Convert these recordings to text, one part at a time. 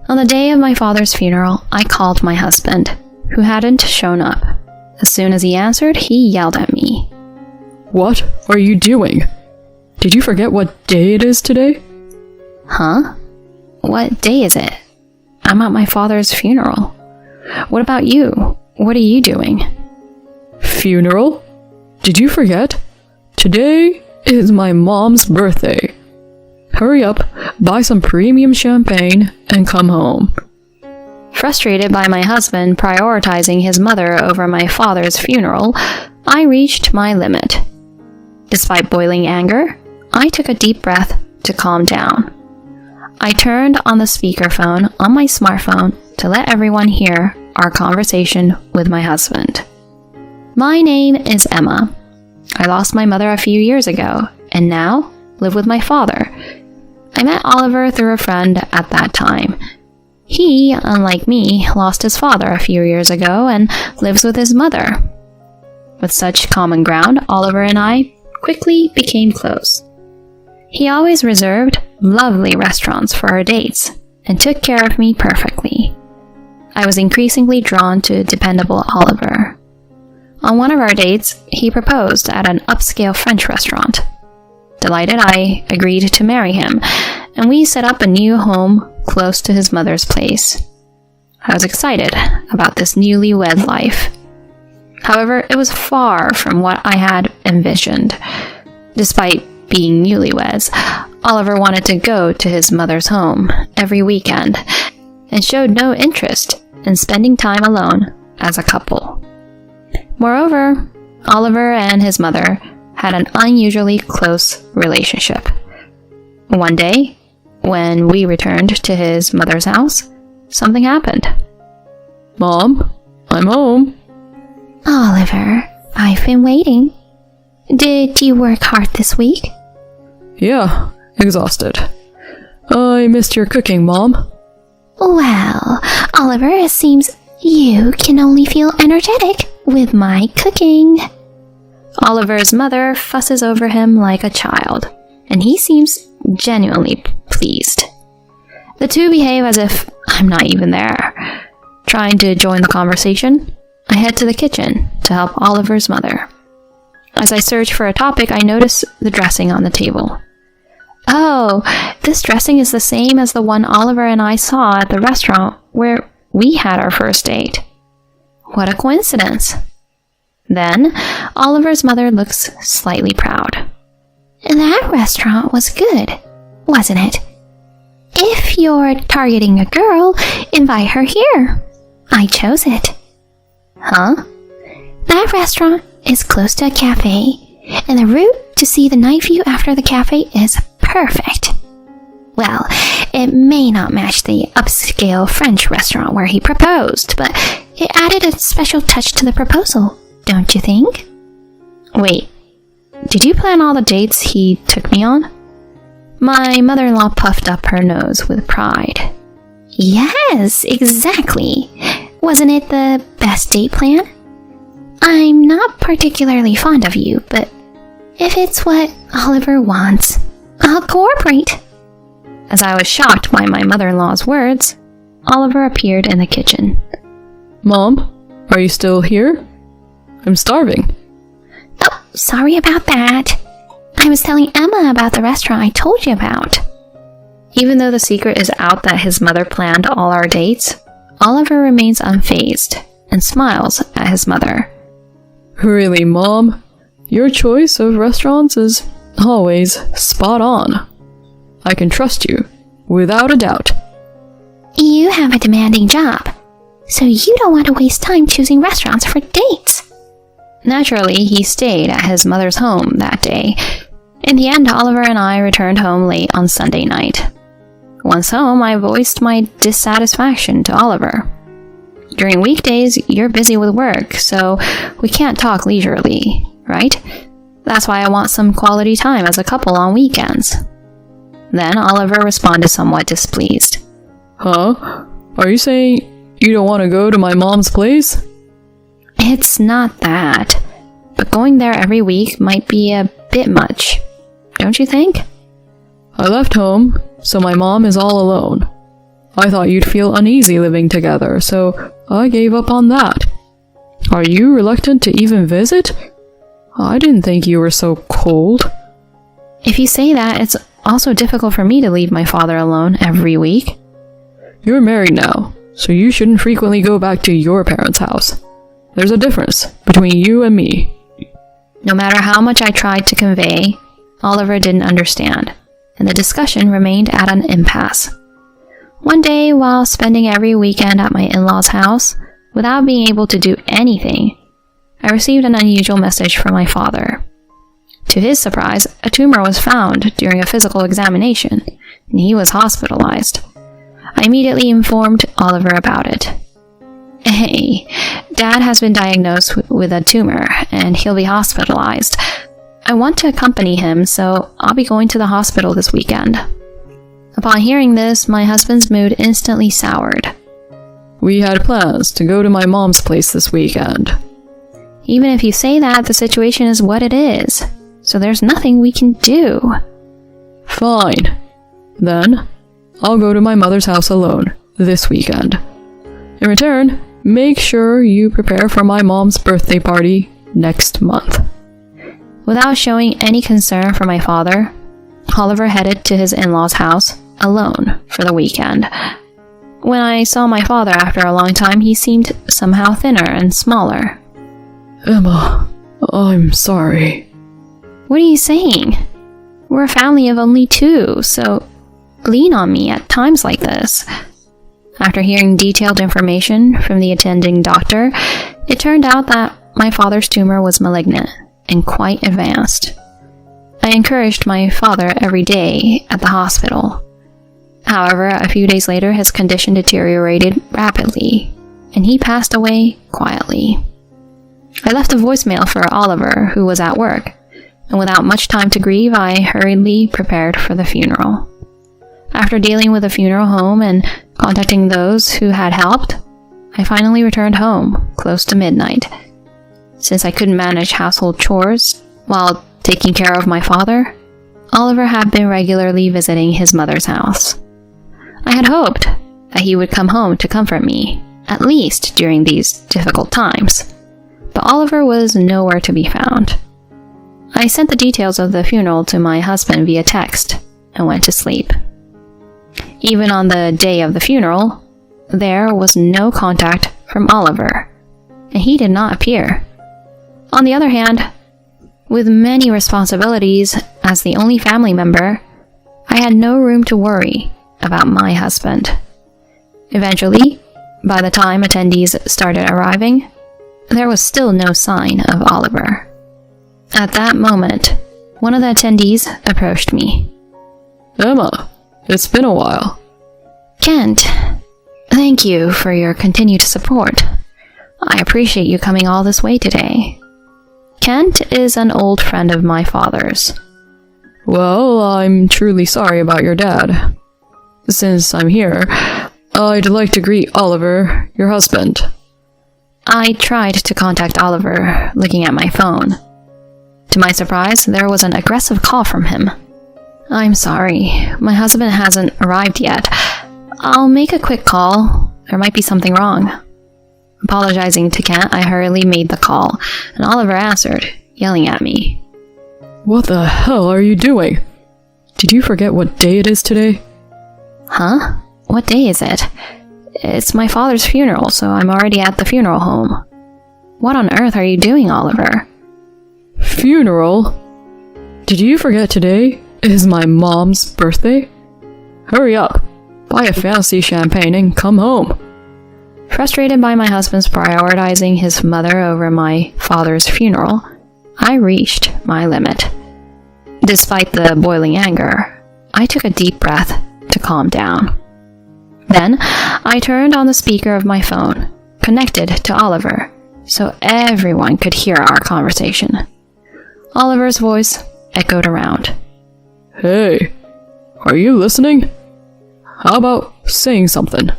On the day of my father's funeral, I called my husband, who hadn't shown up. As soon as he answered, he yelled at me. What are you doing? Did you forget what day it is today? Huh? What day is it? I'm at my father's funeral. What about you? What are you doing? Funeral? Did you forget? Today is my mom's birthday. Hurry up, buy some premium champagne, and come home. Frustrated by my husband prioritizing his mother over my father's funeral, I reached my limit. Despite boiling anger, I took a deep breath to calm down. I turned on the speakerphone on my smartphone to let everyone hear our conversation with my husband. My name is Emma. I lost my mother a few years ago and now live with my father. I met Oliver through a friend at that time. He, unlike me, lost his father a few years ago and lives with his mother. With such common ground, Oliver and I quickly became close. He always reserved lovely restaurants for our dates and took care of me perfectly. I was increasingly drawn to dependable Oliver. On one of our dates, he proposed at an upscale French restaurant. Delighted, I agreed to marry him, and we set up a new home close to his mother's place. I was excited about this newlywed life. However, it was far from what I had envisioned. Despite being newlyweds, Oliver wanted to go to his mother's home every weekend and showed no interest in spending time alone as a couple. Moreover, Oliver and his mother had an unusually close relationship. One day, when we returned to his mother's house, something happened. Mom, I'm home. Oliver, I've been waiting. Did you work hard this week? Yeah, exhausted. I missed your cooking, Mom. Well, Oliver, it seems you can only feel energetic with my cooking. Oliver's mother fusses over him like a child, and he seems genuinely pleased. The two behave as if I'm not even there. Trying to join the conversation, I head to the kitchen to help Oliver's mother. As I search for a topic, I notice the dressing on the table. Oh, this dressing is the same as the one Oliver and I saw at the restaurant where we had our first date. What a coincidence. Then, Oliver's mother looks slightly proud. That restaurant was good, wasn't it? If you're targeting a girl, invite her here. I chose it. Huh? That restaurant is close to a cafe, and the route to see the night view after the cafe is perfect. Well, it may not match the upscale French restaurant where he proposed, but it added a special touch to the proposal, don't you think? Wait, did you plan all the dates he took me on? My mother-in-law puffed up her nose with pride. Yes, exactly. Wasn't it the best date plan? I'm not particularly fond of you, but if it's what Oliver wants, I'll cooperate. As I was shocked by my mother-in-law's words, Oliver appeared in the kitchen. Mom, are you still here? I'm starving. Oh, sorry about that. I was telling Emma about the restaurant I told you about. Even though the secret is out that his mother planned all our dates, Oliver remains unfazed and smiles at his mother. Really, Mom? Your choice of restaurants is always spot on. I can trust you, without a doubt. You have a demanding job, so you don't want to waste time choosing restaurants for dates. Naturally, he stayed at his mother's home that day. In the end, Oliver and I returned home late on Sunday night. Once home, I voiced my dissatisfaction to Oliver. During weekdays, you're busy with work, so we can't talk leisurely, right? That's why I want some quality time as a couple on weekends. Then Oliver responded somewhat displeased. Huh? Are you saying you don't want to go to my mom's place? It's not that, but going there every week might be a bit much, don't you think? I left home, so my mom is all alone. I thought you'd feel uneasy living together, so I gave up on that. Are you reluctant to even visit? I didn't think you were so cold. If you say that, it's also difficult for me to leave my father alone every week. You're married now, so you shouldn't frequently go back to your parents' house. There's a difference between you and me. No matter how much I tried to convey, Oliver didn't understand, and the discussion remained at an impasse. One day, while spending every weekend at my in-laws' house, without being able to do anything, I received an unusual message from my father. To his surprise, a tumor was found during a physical examination, and he was hospitalized. I immediately informed Oliver about it. Hey, Dad has been diagnosed with a tumor, and he'll be hospitalized. I want to accompany him, so I'll be going to the hospital this weekend. Upon hearing this, my husband's mood instantly soured. We had plans to go to my mom's place this weekend. Even if you say that, the situation is what it is, so there's nothing we can do. Fine. Then, I'll go to my mother's house alone this weekend. In return, make sure you prepare for my mom's birthday party next month. Without showing any concern for my father, Oliver headed to his in-laws' house alone for the weekend. When I saw my father after a long time, he seemed somehow thinner and smaller. Emma, I'm sorry. What are you saying? We're a family of only 2, so lean on me at times like this. After hearing detailed information from the attending doctor, it turned out that my father's tumor was malignant and quite advanced. I encouraged my father every day at the hospital. However, a few days later, his condition deteriorated rapidly, and he passed away quietly. I left a voicemail for Oliver, who was at work, and without much time to grieve, I hurriedly prepared for the funeral. After dealing with the funeral home and contacting those who had helped, I finally returned home close to midnight. Since I couldn't manage household chores while taking care of my father, Oliver had been regularly visiting his mother's house. I had hoped that he would come home to comfort me, at least during these difficult times, but Oliver was nowhere to be found. I sent the details of the funeral to my husband via text and went to sleep. Even on the day of the funeral, there was no contact from Oliver, and he did not appear. On the other hand, with many responsibilities as the only family member, I had no room to worry about my husband. Eventually, by the time attendees started arriving, there was still no sign of Oliver. At that moment, one of the attendees approached me. Emma, it's been a while. Kent, thank you for your continued support. I appreciate you coming all this way today. Kent is an old friend of my father's. Well, I'm truly sorry about your dad. Since I'm here, I'd like to greet Oliver, your husband. I tried to contact Oliver, looking at my phone. To my surprise, there was an aggressive call from him. I'm sorry, my husband hasn't arrived yet. I'll make a quick call. There might be something wrong. Apologizing to Kent, I hurriedly made the call, and Oliver answered, yelling at me. What the hell are you doing? Did you forget what day it is today? Huh? What day is it? It's my father's funeral, so I'm already at the funeral home. What on earth are you doing, Oliver? Funeral? Did you forget today is my mom's birthday? Hurry up, buy a fancy champagne and come home. Frustrated by my husband's prioritizing his mother over my father's funeral, I reached my limit. Despite the boiling anger, I took a deep breath to calm down. Then, I turned on the speaker of my phone, connected to Oliver, so everyone could hear our conversation. Oliver's voice echoed around. Hey, are you listening? How about saying something?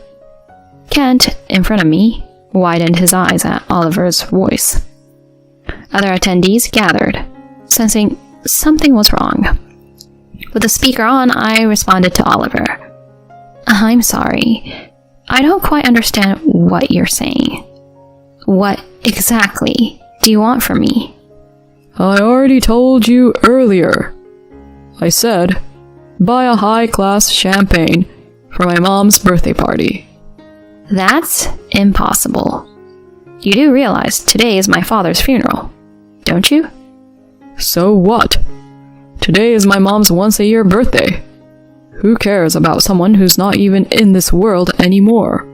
Kent, in front of me, widened his eyes at Oliver's voice. Other attendees gathered, sensing something was wrong. With the speaker on, I responded to Oliver. I'm sorry. I don't quite understand what you're saying. What exactly do you want from me? I already told you earlier. I said, buy a high-class champagne for my mom's birthday party. That's impossible. You do realize today is my father's funeral, don't you? So what? Today is my mom's once-a-year birthday. Who cares about someone who's not even in this world anymore?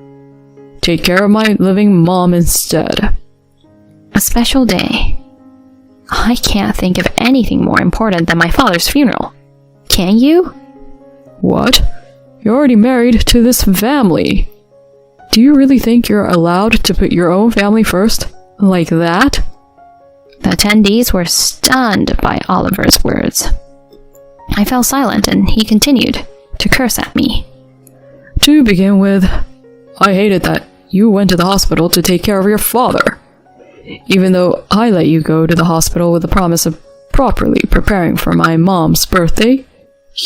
Take care of my living mom instead. A special day. I can't think of anything more important than my father's funeral. Can you? What? You're already married to this family. Do you really think you're allowed to put your own family first? Like that? The attendees were stunned by Oliver's words. I fell silent and he continued to curse at me. To begin with, I hated that you went to the hospital to take care of your father. Even though I let you go to the hospital with the promise of properly preparing for my mom's birthday,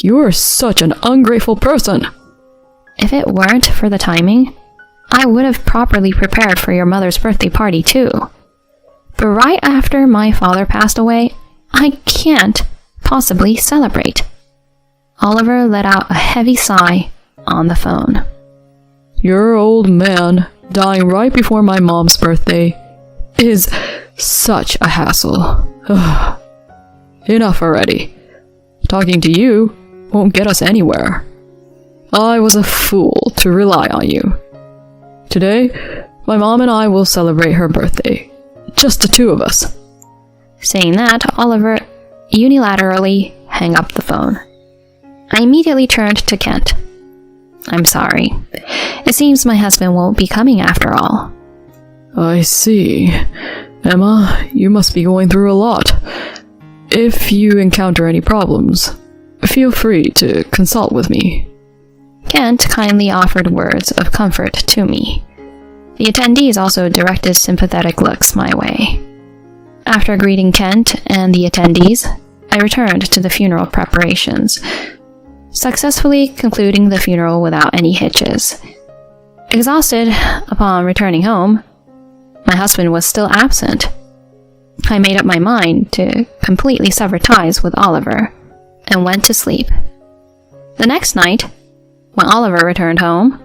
you're such an ungrateful person. If it weren't for the timing, I would have properly prepared for your mother's birthday party too. But right after my father passed away, I can't possibly celebrate. Oliver let out a heavy sigh on the phone. Your old man dying right before my mom's birthday is such a hassle. Ugh. Enough already. Talking to you won't get us anywhere. I was a fool to rely on you. Today, my mom and I will celebrate her birthday. Just the two of us. Saying that, Oliver unilaterally hung up the phone. I immediately turned to Kent. I'm sorry. It seems my husband won't be coming after all. I see. Emma, you must be going through a lot. If you encounter any problems, feel free to consult with me. Kent kindly offered words of comfort to me. The attendees also directed sympathetic looks my way. After greeting Kent and the attendees, I returned to the funeral preparations, successfully concluding the funeral without any hitches. Exhausted upon returning home, my husband was still absent. I made up my mind to completely sever ties with Oliver and went to sleep. The next night, when Oliver returned home,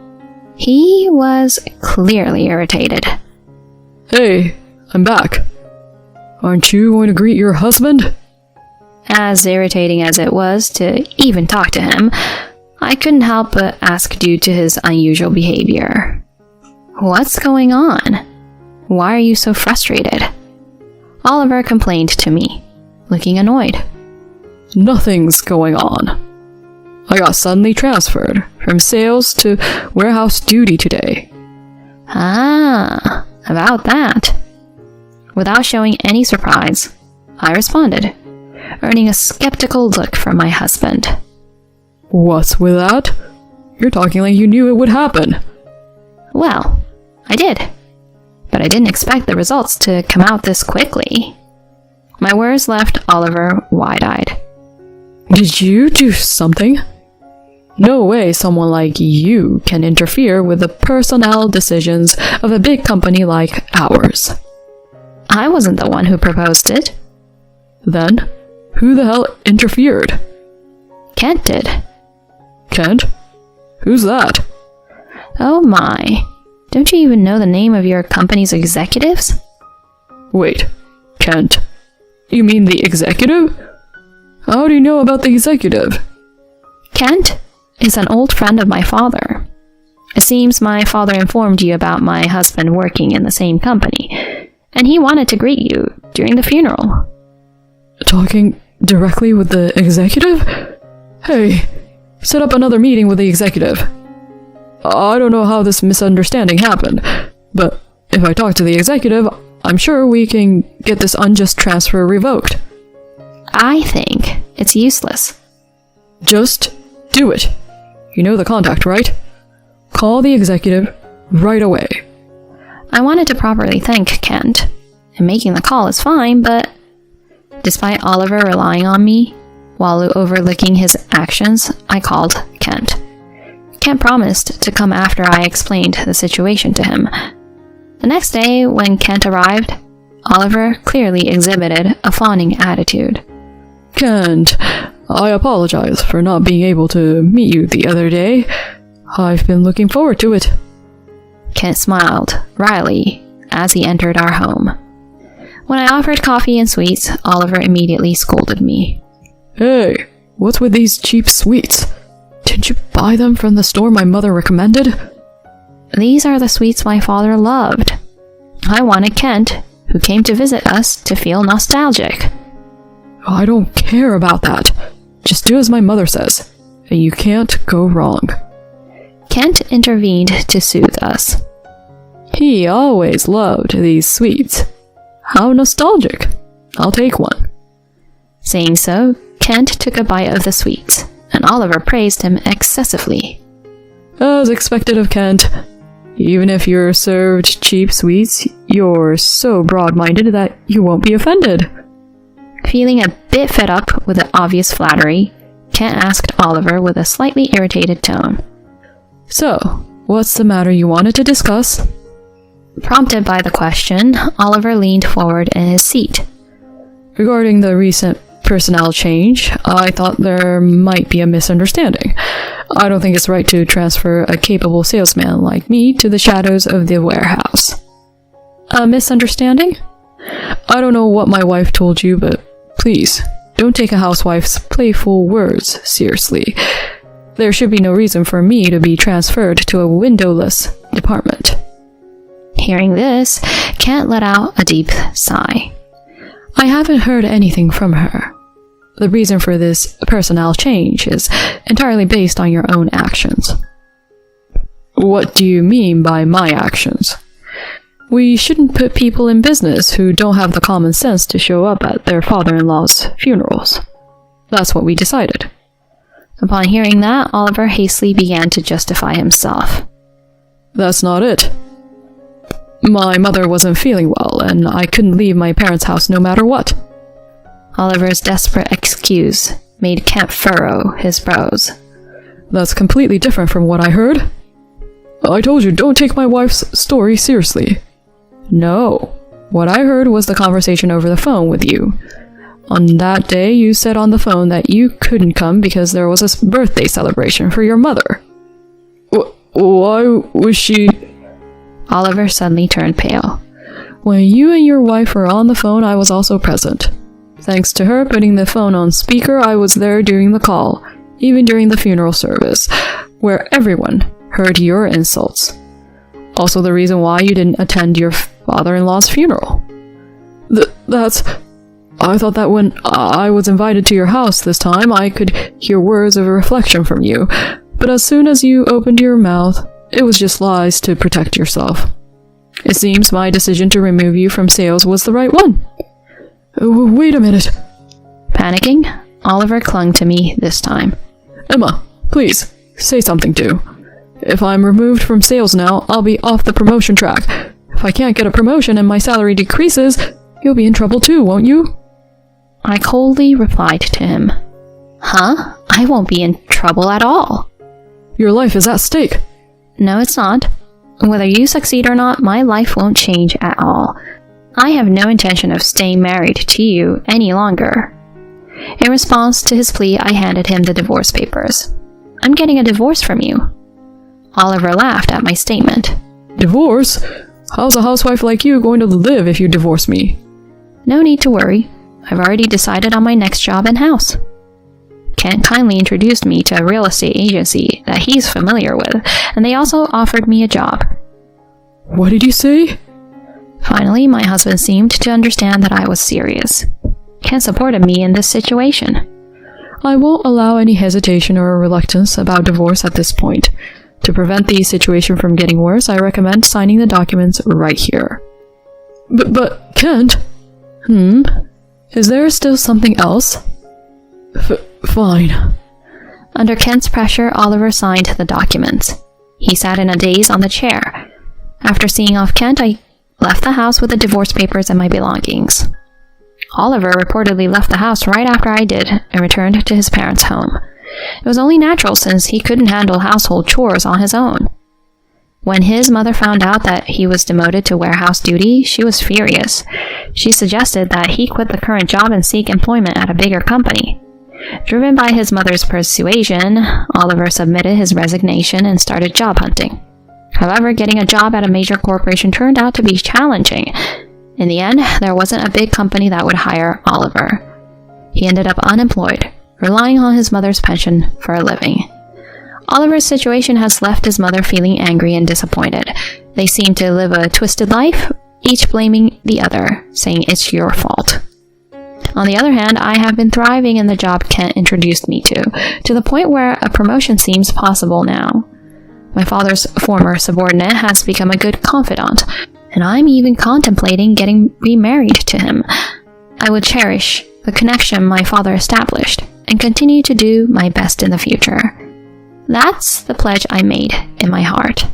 he was clearly irritated. Hey, I'm back. Aren't you going to greet your husband? As irritating as it was to even talk to him, I couldn't help but ask due to his unusual behavior. What's going on? Why are you so frustrated? Oliver complained to me, looking annoyed. Nothing's going on. I got suddenly transferred from sales to warehouse duty today. Ah, about that. Without showing any surprise, I responded, earning a skeptical look from my husband. What's with that? You're talking like you knew it would happen. Well, I did. But I didn't expect the results to come out this quickly. My words left Oliver wide-eyed. Did you do something? No way someone like you can interfere with the personnel decisions of a big company like ours. I wasn't the one who proposed it. Then, who the hell interfered? Kent did. Kent? Who's that? Oh my. Don't you even know the name of your company's executives? Wait, Kent? You mean the executive? How do you know about the executive? Kent is an old friend of my father. It seems my father informed you about my husband working in the same company, and he wanted to greet you during the funeral. Talking directly with the executive? Hey, set up another meeting with the executive. I don't know how this misunderstanding happened, but if I talk to the executive, I'm sure we can get this unjust transfer revoked. I think it's useless. Just do it. You know the contact, right? Call the executive right away. I wanted to properly thank Kent, and making the call is fine, but despite Oliver relying on me while overlooking his actions, I called Kent. Kent promised to come after I explained the situation to him. The next day, when Kent arrived, Oliver clearly exhibited a fawning attitude. Kent, I apologize for not being able to meet you the other day. I've been looking forward to it. Kent smiled wryly as he entered our home. When I offered coffee and sweets, Oliver immediately scolded me. Hey, what's with these cheap sweets? Didn't you buy them from the store my mother recommended? These are the sweets my father loved. I wanted Kent, who came to visit us, to feel nostalgic. I don't care about that. Just do as my mother says, and you can't go wrong. Kent intervened to soothe us. He always loved these sweets. How nostalgic. I'll take one. Saying so, Kent took a bite of the sweets, and Oliver praised him excessively. As expected of Kent. Even if you're served cheap sweets, you're so broad-minded that you won't be offended. Feeling a bit fed up with the obvious flattery, Kent asked Oliver with a slightly irritated tone. So, what's the matter you wanted to discuss? Prompted by the question, Oliver leaned forward in his seat. Regarding the recent personnel change, I thought there might be a misunderstanding. I don't think it's right to transfer a capable salesman like me to the shadows of the warehouse. A misunderstanding? I don't know what my wife told you, but please, don't take a housewife's playful words seriously. There should be no reason for me to be transferred to a windowless department. Hearing this, Kent let out a deep sigh. I haven't heard anything from her. The reason for this personnel change is entirely based on your own actions. What do you mean by my actions? We shouldn't put people in business who don't have the common sense to show up at their father-in-law's funerals. That's what we decided. Upon hearing that, Oliver hastily began to justify himself. That's not it. My mother wasn't feeling well, and I couldn't leave my parents' house no matter what. Oliver's desperate excuse made Kent furrow his brows. That's completely different from what I heard. I told you, don't take my wife's story seriously. No. What I heard was the conversation over the phone with you. On that day, you said on the phone that you couldn't come because there was a birthday celebration for your mother. Why was she... Oliver suddenly turned pale. When you and your wife were on the phone, I was also present. Thanks to her putting the phone on speaker, I was there during the call, even during the funeral service, where everyone heard your insults. Also the reason why you didn't attend your father-in-law's funeral. I thought that when I was invited to your house this time, I could hear words of reflection from you, but as soon as you opened your mouth, it was just lies to protect yourself. It seems my decision to remove you from sales was the right one. Wait a minute. Panicking, Oliver clung to me this time. Emma, please, say something too. If I'm removed from sales now, I'll be off the promotion track. If I can't get a promotion and my salary decreases, you'll be in trouble too, won't you? I coldly replied to him. Huh? I won't be in trouble at all. Your life is at stake. No, it's not. Whether you succeed or not, my life won't change at all. I have no intention of staying married to you any longer. In response to his plea, I handed him the divorce papers. I'm getting a divorce from you. Oliver laughed at my statement. Divorce? How's a housewife like you going to live if you divorce me? No need to worry. I've already decided on my next job and house. Kent kindly introduced me to a real estate agency that he's familiar with, and they also offered me a job. What did you say? Finally, my husband seemed to understand that I was serious. Kent supported me in this situation. I won't allow any hesitation or reluctance about divorce at this point. To prevent the situation from getting worse, I recommend signing the documents right here. But Kent? Is there still something else? Fine. Under Kent's pressure, Oliver signed the documents. He sat in a daze on the chair. After seeing off Kent, I left the house with the divorce papers and my belongings. Oliver reportedly left the house right after I did and returned to his parents' home. It was only natural since he couldn't handle household chores on his own. When his mother found out that he was demoted to warehouse duty, she was furious. She suggested that he quit the current job and seek employment at a bigger company. Driven by his mother's persuasion, Oliver submitted his resignation and started job hunting. However, getting a job at a major corporation turned out to be challenging. In the end, there wasn't a big company that would hire Oliver. He ended up unemployed, relying on his mother's pension for a living. Oliver's situation has left his mother feeling angry and disappointed. They seem to live a twisted life, each blaming the other, saying it's your fault. On the other hand, I have been thriving in the job Kent introduced me to the point where a promotion seems possible now. My father's former subordinate has become a good confidant, and I'm even contemplating getting remarried to him. I would cherish the connection my father established and continue to do my best in the future. That's the pledge I made in my heart.